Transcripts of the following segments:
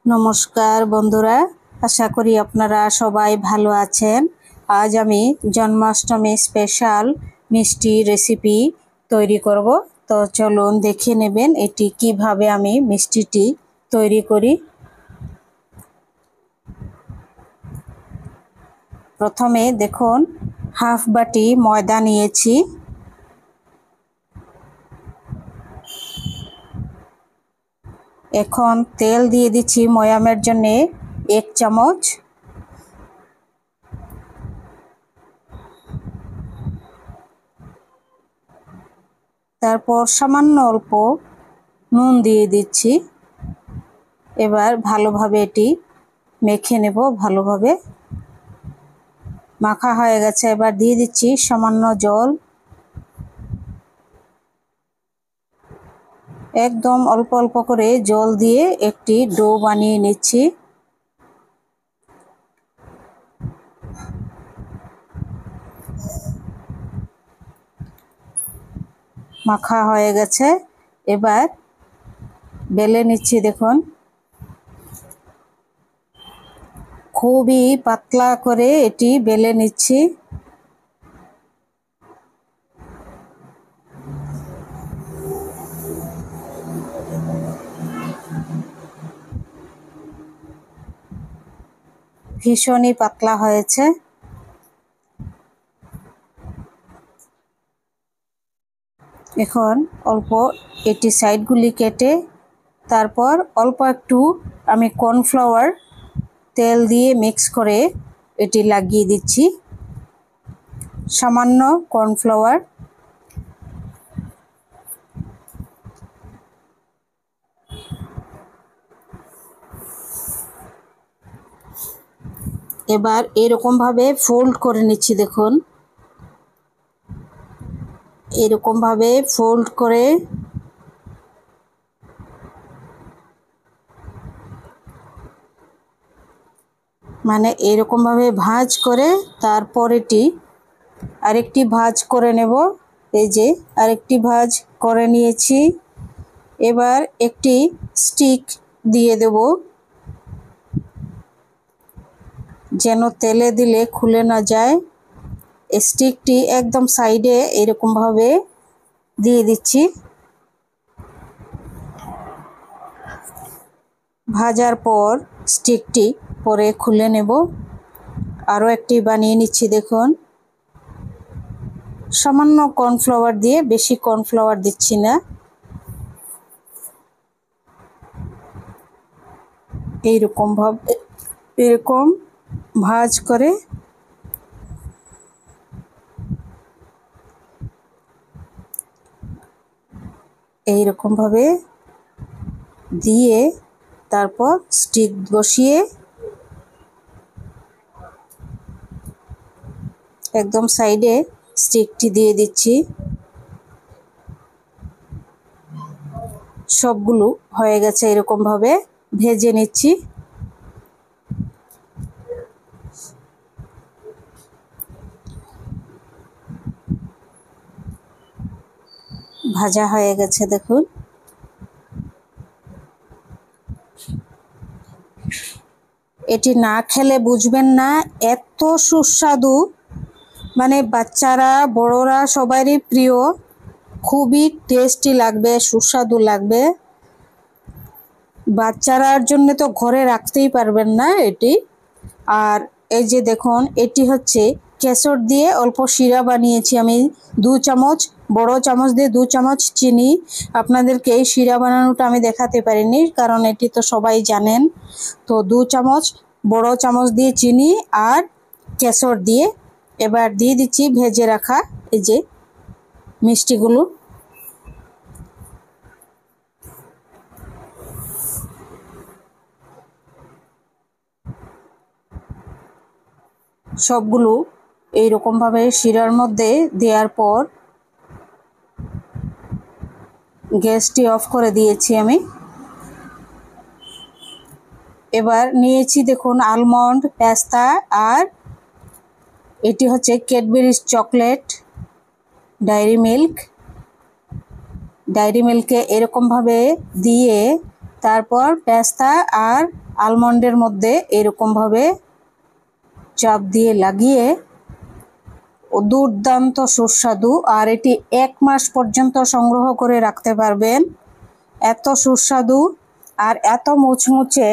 নমস্কার বন্ধুরা, আশা করি আপনারা সবাই ভালো আছেন। আজ আমি জন্মাষ্টমী স্পেশাল মিষ্টি রেসিপি তৈরি করব। তো চলুন দেখে নেবেন এটি কিভাবে আমি মিষ্টিটি তৈরি করি। প্রথমে দেখুন হাফ বাটি ময়দা নিয়েছি। এখন তেল দিয়ে দিচ্ছি ময়ামের জন্য 1 চামচ। তারপর সামান্য অল্প নুন দিয়ে দিচ্ছি। এবার ভালোভাবে এটি মেখে নেব। ভালোভাবে মাখা হয়ে গেছে, এবার দিয়ে দিচ্ছি সামান্য জল। একদম অল্প অল্প করে জল দিয়ে একটি ডো বানিয়ে নিচ্ছি। মাখা হয়ে গেছে, এবার বেলে নিচ্ছি। দেখুন খুবই পাতলা করে এটি বেলে নিচ্ছি। ভীষণই পাতলা হয়েছে। এখন অল্প এটি সাইডগুলি কেটে তারপর অল্প একটু আমি কর্নফ্লাওয়ার তেল দিয়ে মিক্স করে এটি লাগিয়ে দিচ্ছি। সামান্য কর্নফ্লাওয়ার। এবার এরকম ভাবে ফোল্ড করে নিচ্ছি। দেখুন এরকম ভাবে ফোল্ড করে মানে এরকম ভাবে ভাঁজ করে তারপর এটি আরেকটি ভাঁজ করে নেব। এই যে আরেকটি ভাঁজ করে নিয়েছি। এবার একটি স্টিক দিয়ে দেব, যেন তেলে দিলে খুলে না যায়। স্টিকটি একদম সাইডে এরকম ভাবে দিয়ে দিচ্ছি। ভাজার পর স্টিকটি পরে খুলে নেব। আরও একটি বানিয়ে নিচ্ছি। দেখুন সামান্য কর্নফ্লাওয়ার দিয়ে, বেশি কর্নফ্লাওয়ার দিচ্ছি না। এইরকম ভাবে এরকম ভাঁজ করে এইরকম ভাবে দিয়ে তারপর স্টিক বসিয়ে একদম সাইডে স্টিকটি দিয়ে দিচ্ছি। সবগুলো হয়ে গেছে, এরকম ভাবে ভেজে নিচ্ছি। ভাজা হয়ে গেছে। দেখুন এটি না খেলে বুঝবেন না, এত সুস্বাদু, মানে বাচ্চারা বড়রা সবারই প্রিয়। খুবই টেস্টি লাগবে, সুস্বাদু লাগবে। বাচ্চারার জন্য তো ঘরে রাখতেই পারবেন না এটি। আর এই যে দেখুন এটি হচ্ছে কেশর দিয়ে অল্প শিরা বানিয়েছি আমি 2 চামচ, বড় চামচ দিয়ে 2 চামচ চিনি। আপনাদেরকে এই শিরা বানানোটা আমি দেখাতে পারিনি, কারণ এটি তো সবাই জানেন। তো 2 চামচ বড় চামচ দিয়ে চিনি আর কেশর দিয়ে এবার দিয়ে দিচ্ছি ভেজে রাখা এই যে মিষ্টিগুলো। সবগুলো এইরকম ভাবে শিরার মধ্যে দেওয়ার পর গ্যাসটি অফ করে দিয়েছি আমি। এবার নিয়েছি দেখুন আলমন্ড, পেস্তা আর এটি হচ্ছে ক্যাডবেরিজ চকলেট, ডায়েরি মিল্কে এরকম ভাবে দিয়ে তারপর পেস্তা আর আলমন্ডের মধ্যে এরকমভাবে চাপ দিয়ে লাগিয়ে দুর্দান্ত সুস্বাদু। আর এটি 1 মাস পর্যন্ত সংগ্রহ করে রাখতে পারবেন। এত সুস্বাদু আর এত মুচমুচে।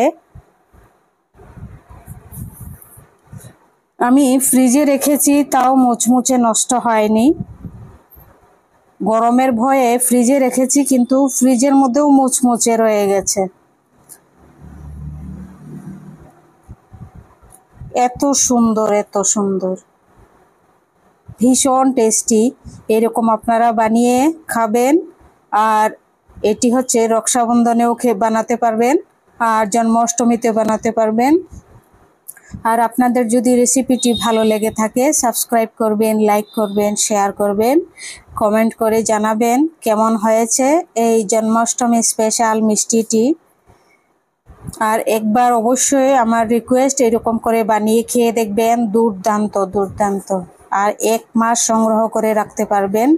আমি ফ্রিজে রেখেছি, তাও মুচমুচে নষ্ট হয়নি। গরমের ভয়ে ফ্রিজে রেখেছি, কিন্তু ফ্রিজের মধ্যেও মুচমুচে রয়ে গেছে। এত সুন্দর, এত সুন্দর, ভীষণ টেস্টি। এরকম আপনারা বানিয়ে খাবেন। আর এটি হচ্ছে রক্ষাবন্ধনেও বানাতে পারবেন আর জন্মাষ্টমীতে বানাতে পারবেন। আর আপনাদের যদি রেসিপিটি ভালো লেগে থাকে, সাবস্ক্রাইব করবেন, লাইক করবেন, শেয়ার করবেন, কমেন্ট করে জানাবেন কেমন হয়েছে এই জন্মাষ্টমী স্পেশাল মিষ্টিটি। আর একবার অবশ্যই আমার রিকোয়েস্ট, এরকম করে বানিয়ে খেয়ে দেখবেন। দুর্দান্ত দুর্দান্ত। আর 1 মাস সংগ্রহ করে রাখতে পারবেন।